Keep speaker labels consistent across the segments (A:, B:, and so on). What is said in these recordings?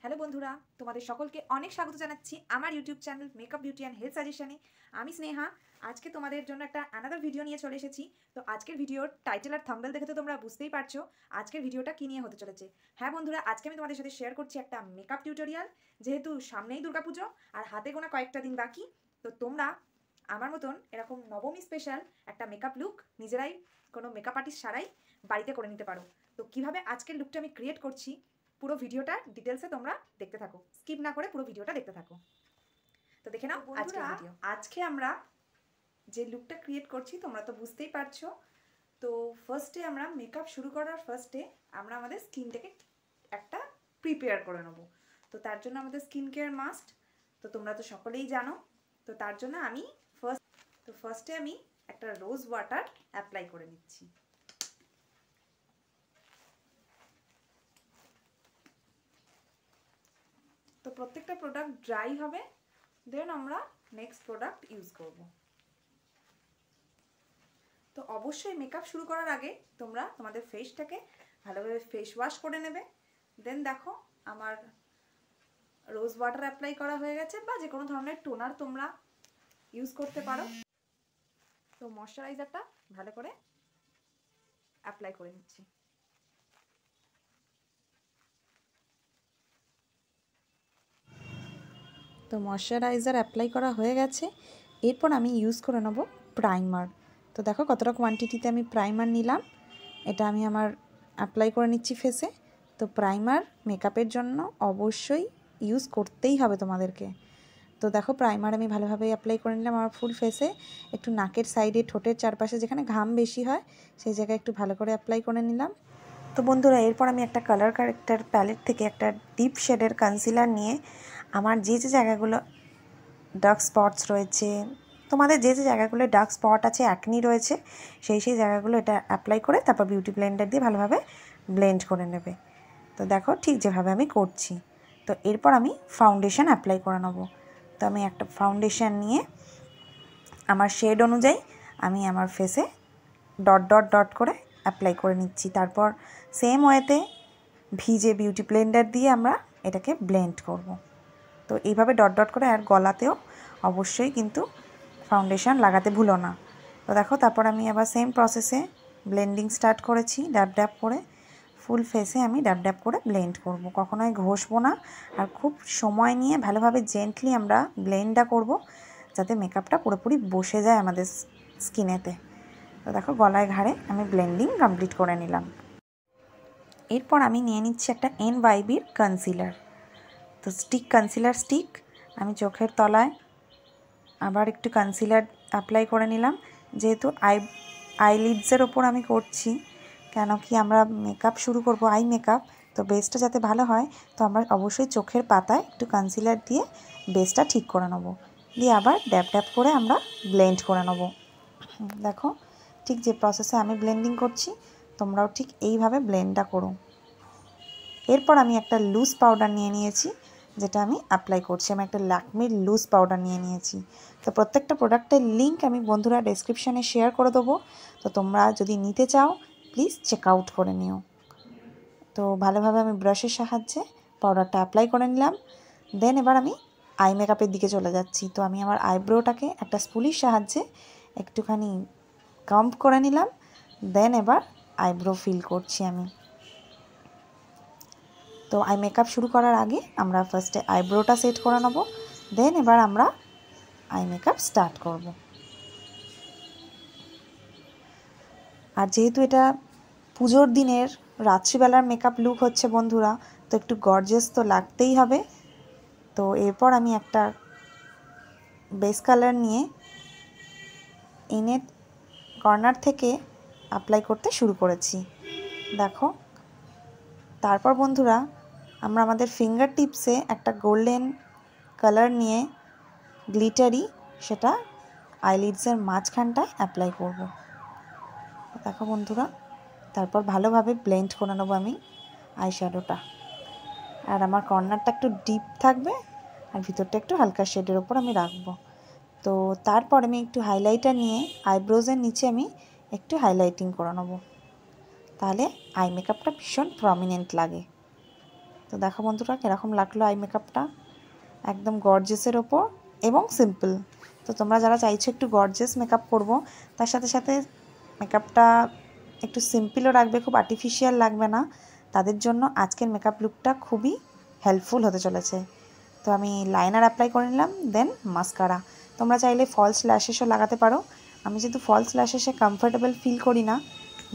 A: Hello বন্ধুরা, তোমাদের সকলকে অনেক স্বাগত জানাচ্ছি আমার YouTube channel makeup beauty and health সাজেশনে। আমি স্নেহা। আজকে তোমাদের জন্য একটা আনাদার ভিডিও নিয়ে চলে এসেছি। তো আজকের ভিডিওর টাইটেল আর থাম্বনেল দেখে তো তোমরা বুঝতেই পারছো আজকের ভিডিওটা কী নিয়ে হতে চলেছে। হ্যাঁ বন্ধুরা, আজকে আমি তোমাদের সাথে শেয়ার করছি একটা মেকআপ টিউটোরিয়াল। যেহেতু সামনেই দুর্গাপুজো আর হাতে গোনা কয়েকটা দিন বাকি, তো তোমরা আমার মতন এরকম নবমী স্পেশাল একটা মেকআপ লুক নিজেরাই কোনো মেকআপ আর্টিস্ট ছাড়াই বাড়িতে করে নিতে পারো। তো কীভাবে আজকের লুকটা আমি ক্রিয়েট করছি পুরো ভিডিওটা ডিটেলসে তোমরা দেখতে থাকো, স্কিপ না করে পুরো ভিডিওটা দেখতে থাকো। তো দেখে নাও আজকের ভিডিও। আজকে আমরা যে লুকটা ক্রিয়েট করছি তোমরা তো বুঝতেই পারছো। তো ফার্স্টে আমরা মেকআপ শুরু করার ফার্স্টে আমরা আমাদের স্কিনটাকে একটা প্রিপেয়ার করে নেব। তো তার জন্য আমাদের স্কিন কেয়ার মাস্ট, তো তোমরা তো সকলেই জানো। তো তার জন্য আমি ফার্স্টে আমি একটা রোজ ওয়াটার অ্যাপ্লাই করে নিচ্ছি। তো প্রত্যেকটা প্রোডাক্ট ড্রাই হবে, দেন আমরা নেক্সট প্রোডাক্ট ইউজ করব। তো অবশ্যই মেকআপ শুরু করার আগে তোমরা তোমাদের ফেসটাকে ভালোভাবে ফেস ওয়াশ করে নেবে। দেন দেখো আমার রোজ ওয়াটার অ্যাপ্লাই করা হয়ে গেছে, বা যে কোনো ধরনের টোনার তোমরা ইউজ করতে পারো। তো ময়শ্চারাইজারটা ভালো করে অ্যাপ্লাই করে নিচ্ছি। তো ময়শ্চারাইজার অ্যাপ্লাই করা হয়ে গেছে, এরপর আমি ইউজ করে নেব প্রাইমার। তো দেখো কতটা কোয়ান্টিটিতে আমি প্রাইমার নিলাম, এটা আমি আমার অ্যাপ্লাই করে নিচ্ছি ফেসে। তো প্রাইমার মেকআপের জন্য অবশ্যই ইউজ করতেই হবে তোমাদেরকে। তো দেখো প্রাইমার আমি ভালোভাবে অ্যাপ্লাই করে নিলাম আমার ফুল ফেসে। একটু নাকের সাইডে, ঠোঁটের চারপাশে যেখানে ঘাম বেশি হয় সেই জায়গায় একটু ভালো করে অ্যাপ্লাই করে নিলাম। তো বন্ধুরা, এরপর আমি একটা কালার কারেক্টার প্যালেট থেকে একটা ডিপ শেডের কনসিলার নিয়ে আমার যে জায়গাগুলো ডার্ক স্পটস রয়েছে, তোমাদের যে জায়গাগুলো ডার্ক স্পট আছে, অ্যাকনি রয়েছে, সেই জায়গাগুলো এটা অ্যাপ্লাই করে তারপর বিউটি ব্লেন্ডার দিয়ে ভালোভাবে ব্লেন্ড করে নেবে। তো দেখো ঠিক যেভাবে আমি করছি। তো এরপর আমি ফাউন্ডেশন অ্যাপ্লাই করে নেব। তো আমি একটা ফাউন্ডেশন নিয়ে আমার শেড অনুযায়ী আমি আমার ফেসে ডট ডট ডট করে অ্যাপ্লাই করে নিচ্ছি। তারপর সেম ওয়েতে ভিজে বিউটি ব্লেন্ডার দিয়ে আমরা এটাকে ব্লেন্ড করব। তো এইভাবে ডট ডট করে, আর গলাতেও অবশ্যই কিন্তু ফাউন্ডেশন লাগাতে ভুলো না। তো দেখো তারপর আমি আবার সেম প্রসেসে ব্লেন্ডিং স্টার্ট করেছি, ড্যাব ড্যাব করে ফুল ফেসে আমি ড্যাব ড্যাব করে ব্লেন্ড করব। কখনোই ঘষবো না, আর খুব সময় নিয়ে ভালোভাবে জেন্টলি আমরা ব্লেন্ডটা করব, যাতে মেকআপটা পুরোপুরি বসে যায় আমাদের স্কিনেতে। তো দেখো গলায় ঘাড়ে আমি ব্লেন্ডিং কমপ্লিট করে নিলাম। এরপর আমি নিয়ে নিচ্ছি একটা NYBর কনসিলার। তো কনসিলার স্টিক আমি চোখের তলায় আবার একটু কনসিলার অ্যাপ্লাই করে নিলাম। যেহেতু আইলিডসের ওপর আমি করছি, কেন কি আমরা মেকআপ শুরু করব আই মেকআপ, তো বেসটা যাতে ভালো হয়, তো আমরা অবশ্যই চোখের পাতায় একটু কনসিলার দিয়ে বেসটা ঠিক করে নেব। দিয়ে আবার ড্যাব ড্যাব করে আমরা ব্লেন্ড করে নেব। দেখো ঠিক যে প্রসেসে আমি ব্লেন্ডিং করছি, তোমরাও ঠিক এইভাবে ব্লেন্ডটা করো। এরপর আমি একটা লুজ পাউডার নিয়ে নিয়েছি, যেটা আমি অ্যাপ্লাই করছি। আমি একটা ল্যাকমির লুজ পাউডার নিয়ে নিয়েছি। তো প্রত্যেকটা প্রোডাক্টের লিঙ্ক আমি বন্ধুরা ডেসক্রিপশানে শেয়ার করে দেবো। তো তোমরা যদি নিতে চাও প্লিজ চেক আউট করে নিও। তো ভালোভাবে আমি ব্রাশের সাহায্যে পাউডারটা অ্যাপ্লাই করে নিলাম। দেন এবার আমি আই মেকআপের দিকে চলে যাচ্ছি। তো আমি আমার আইব্রোটাকে একটা স্পুলির সাহায্যে একটুখানি কাম্প করে নিলাম। দেন এবার আইব্রো ফিল করছি আমি। তো আই মেকআপ শুরু করার আগে আমরা ফার্স্টে আইব্রোটা সেট করে নেব, দেন এবার আমরা আই মেকআপ স্টার্ট করব। আর যেহেতু এটা পুজোর দিনের রাত্রিবেলার মেকআপ লুক হচ্ছে বন্ধুরা, তো একটু গর্জিয়াস তো লাগতেই হবে। তো এরপর আমি একটা বেস কালার নিয়ে এনে কর্নার থেকে অ্যাপ্লাই করতে শুরু করেছি। দেখো তারপর বন্ধুরা আমরা আমাদের ফিঙ্গার টিপসে একটা গোল্ডেন কালার নিয়ে গ্লিটারি, সেটা আইলিডসের মাঝখানটায় অ্যাপ্লাই করব। দেখো বন্ধুরা, তারপর ভালোভাবে ব্লেন্ড করে নেবো আমি আই শ্যাডোটা। আর আমার কর্নারটা একটু ডিপ থাকবে আর ভিতরটা একটু হালকা শেডের ওপর আমি রাখবো। তো তারপর আমি একটু হাইলাইটার নিয়ে আইব্রোজের নিচে আমি একটু হাইলাইটিং করে নেবো, তাহলে আই মেকআপটা ভীষণ প্রমিনেন্ট লাগে। তো দেখো বন্ধুরা কীরকম লাগলো আই মেকআপটা, একদম গর্জিয়াসের ওপর এবং সিম্পল। তো তোমরা যারা চাইছো একটু গর্জিয়াস মেকআপ করবো, তার সাথে সাথে মেকআপটা একটু সিম্পলও রাখবে, খুব আর্টিফিশিয়াল লাগবে না, তাদের জন্য আজকের মেকআপ লুকটা খুবই হেল্পফুল হতে চলেছে। তো আমি লাইনার অ্যাপ্লাই করে নিলাম, দেন মাস্কারা। তোমরা চাইলে ফলস ল্যাশেসও লাগাতে পারো। আমি যেহেতু ফলস ল্যাশেসে কমফোর্টেবল ফিল করি না,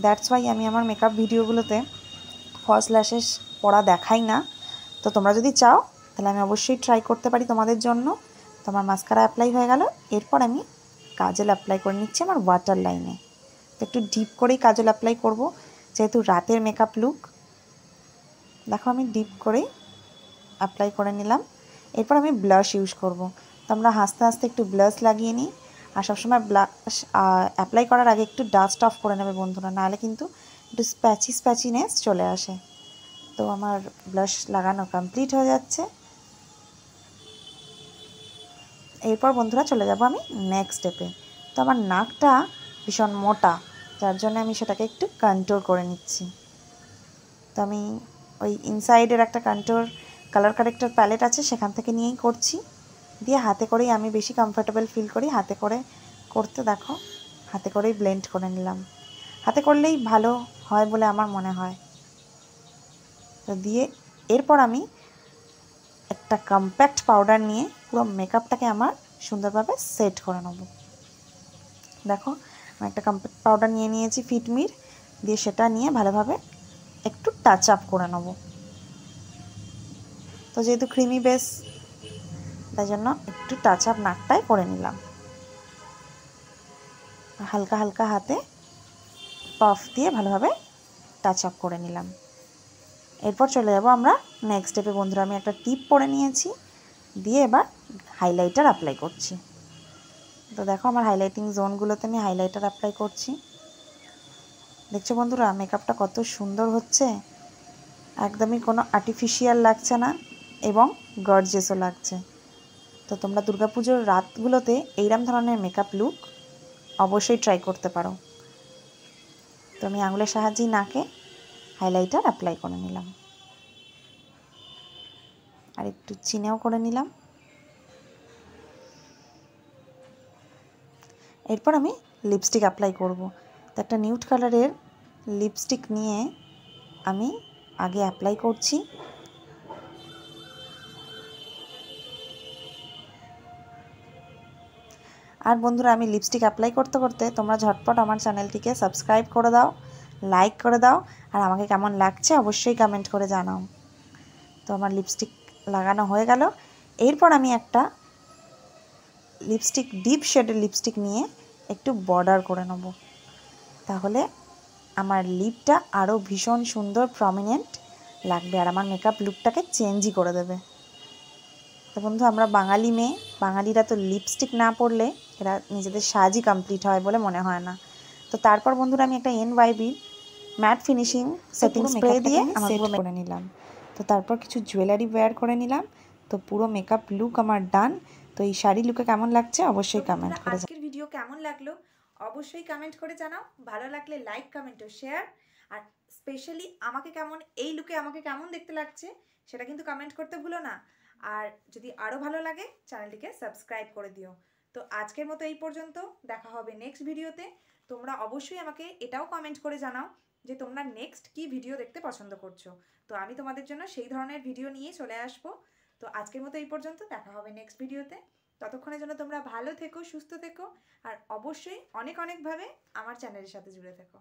A: দ্যাটস ওয়াই আমি আমার মেকআপ ভিডিওগুলোতে ফলস ল্যাশেস পরা দেখাই না। তো তোমরা যদি চাও তাহলে আমি অবশ্যই ট্রাই করতে পারি তোমাদের জন্য। তো আমার মাস্কারা অ্যাপ্লাই হয়ে গেল। এরপর আমি কাজল অ্যাপ্লাই করে নিচ্ছি আমার ওয়াটার লাইনে। তো একটু ডিপ করেই কাজল অ্যাপ্লাই করব, যেহেতু রাতের মেকআপ লুক। দেখো আমি ডিপ করেই অ্যাপ্লাই করে নিলাম। এরপর আমি ব্লাশ ইউজ করব। তো আমরা হাসতে হাসতে একটু ব্লাশ লাগিয়ে নিই। আর সবসময় ব্লাশ অ্যাপ্লাই করার আগে একটু ডাস্ট অফ করে নেবে বন্ধুরা, নাহলে কিন্তু একটু স্প্যাচিনেস চলে আসে। তো আমার ব্লাশ লাগানো কমপ্লিট হয়ে যাচ্ছে। এরপর বন্ধুরা চলে যাব আমি নেক্সট স্টেপে। তো আমার নাকটা ভীষণ মোটা, যার জন্য আমি সেটাকে একটু কন্ট্রোল করে নিচ্ছি। তো আমি ওই ইনসাইডের একটা কন্ট্রোল কালার কারেক্টার প্যালেট আছে, সেখান থেকে নিয়েই করছি। দিয়ে হাতে করেই আমি বেশি কমফোর্টেবল ফিল করি হাতে করে করতে। দেখো হাতে করেই ব্লেন্ড করে নিলাম, হাতে করলেই ভালো হয় বলে আমার মনে হয়। তো দিয়ে এরপর আমি একটা কম্প্যাক্ট পাউডার নিয়ে পুরো মেকআপটাকে আমার সুন্দরভাবে সেট করে নেব। দেখো আমি একটা কম্প্যাক্ট পাউডার নিয়ে নিয়েছি ফিটমির, দিয়ে সেটা নিয়ে ভালোভাবে একটু টাচ আপ করে নেব। তো যেহেতু ক্রিমি বেস, তাই জন্য একটু টাচ আপ নাকটাই করে নিলাম। হালকা হালকা হাতে পাফ দিয়ে ভালোভাবে টাচ আপ করে নিলাম। এরপর চলে যাব আমরা নেক্সট স্টেপে বন্ধুরা। আমি একটা টিপ পরে নিয়েছি, দিয়ে এবার হাইলাইটার অ্যাপ্লাই করছি। তো দেখো আমার হাইলাইটিং জোনগুলোতে আমি হাইলাইটার অ্যাপ্লাই করছি। দেখছো বন্ধুরা মেকআপটা কত সুন্দর হচ্ছে, একদমই কোনো আর্টিফিশিয়াল লাগছে না এবং গর্জিয়াসও লাগছে। তো তোমরা দুর্গাপুজোর রাতগুলোতে এইরকম ধরনের মেকআপ লুক অবশ্যই ট্রাই করতে পারো। তো আমি আঙুলের সাহায্যেই নাকে হাইলাইটার অ্যাপ্লাই করে নিলাম, আর একটু চিনেও করে নিলাম। এরপর আমি লিপস্টিক অ্যাপ্লাই করব। তো একটা নিউড কালারের লিপস্টিক নিয়ে আমি আগে অ্যাপ্লাই করছি। আর বন্ধুরা আমি লিপস্টিক অ্যাপ্লাই করতে করতে তোমরা ঝটপট আমার চ্যানেলটিকে সাবস্ক্রাইব করে দাও, লাইক করে দাও, আর আমাকে কেমন লাগছে অবশ্যই কমেন্ট করে জানাও। তো আমার লিপস্টিক লাগানো হয়ে গেল। এরপর আমি একটা লিপস্টিক ডিপ শেডের লিপস্টিক নিয়ে একটু বর্ডার করে নেব, তাহলে আমার লিপটা আরও ভীষণ সুন্দর প্রমিনেন্ট লাগবে আর আমার মেকআপ লুকটাকে চেঞ্জই করে দেবে। তো বন্ধু আমরা বাঙালি মেয়ে, বাঙালিরা তো লিপস্টিক না পরলে এরা নিজেদের সাজই কমপ্লিট হয় বলে মনে হয় না। তো তারপর বন্ধুরা আমি একটা NYB mat finishing setting spray দিয়ে আমার সেট করে নিলাম। তো তারপর কিছু জুয়েলারি ওয়্যার করে নিলাম। তো পুরো মেকআপ লুক আমার ডান। তো এই শাড়ি লুকে কেমন লাগছে অবশ্যই কমেন্ট করে।
B: আজকের ভিডিও কেমন লাগলো অবশ্যই কমেন্ট করে জানাও। ভালো লাগলে লাইক কমেন্ট ও শেয়ার। আর স্পেশালি আমাকে কেমন এই লুকে আমাকে কেমন দেখতে লাগছে সেটা কিন্তু কমেন্ট করতে ভুলো না। আর যদি আরও ভালো লাগে চ্যানেলটিকে সাবস্ক্রাইব করে দিও। তো আজকের মতো এই পর্যন্ত, দেখা হবে নেক্সট ভিডিওতে। তোমরা অবশ্যই আমাকে এটাও কমেন্ট করে জানাও যে তোমরা নেক্সট কি ভিডিও দেখতে পছন্দ করছো। তো আমি তোমাদের জন্য সেই ধরনের ভিডিও নিয়ে চলে আসবো। তো আজকের মতো এই পর্যন্ত, দেখা হবে নেক্সট ভিডিওতে। ততক্ষণের জন্য তোমরা ভালো থেকো, সুস্থ থেকো, আর অবশ্যই অনেক অনেকভাবে আমার চ্যানেলের সাথে জুড়ে থেকো।